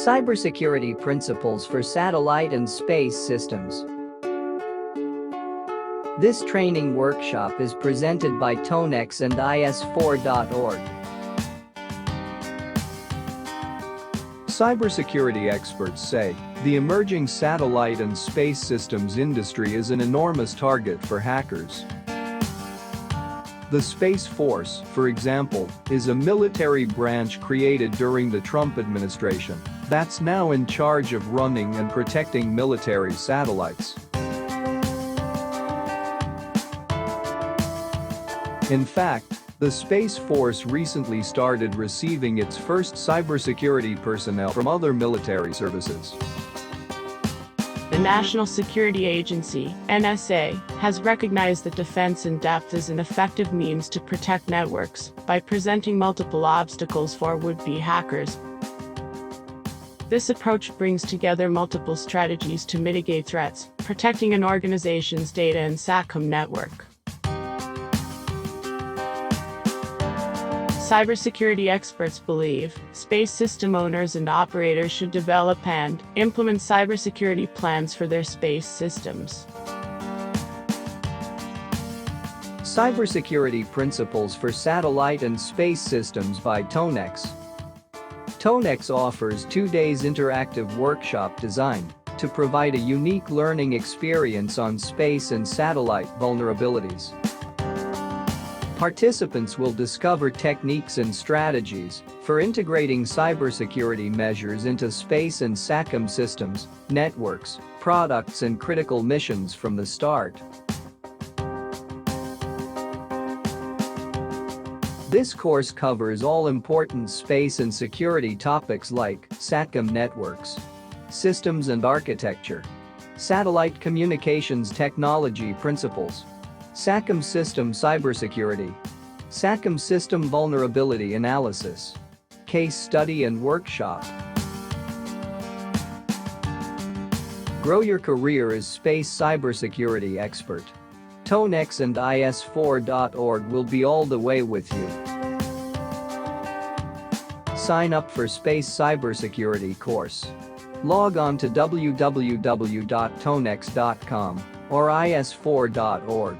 Cybersecurity Principles for Satellite and Space Systems. This training workshop is presented by Tonex and is4.org. Cybersecurity experts say the emerging satellite and space systems industry is an enormous target for hackers. The Space Force, for example, is a military branch created during the Trump administration that's now in charge of running and protecting military satellites. In fact, the Space Force recently started receiving its first cybersecurity personnel from other military services. The National Security Agency, NSA, has recognized that defense in depth is an effective means to protect networks by presenting multiple obstacles for would-be hackers. This approach brings together multiple strategies to mitigate threats, protecting an organization's data and SATCOM network. Cybersecurity experts believe space system owners and operators should develop and implement cybersecurity plans for their space systems. Cybersecurity Principles for Satellite and Space Systems by Tonex. Tonex offers 2 days interactive workshop designed to provide a unique learning experience on space and satellite vulnerabilities. Participants will discover techniques and strategies for integrating cybersecurity measures into space and SATCOM systems, networks, products and critical missions from the start. This course covers all important space and security topics like SATCOM networks, systems and architecture, satellite communications technology principles, SATCOM system cybersecurity, SATCOM system vulnerability analysis, case study and workshop. Grow your career as space cybersecurity expert. Tonex and is4.org will be all the way with you. Sign up for Space Cybersecurity course. Log on to www.tonex.com or is4.org.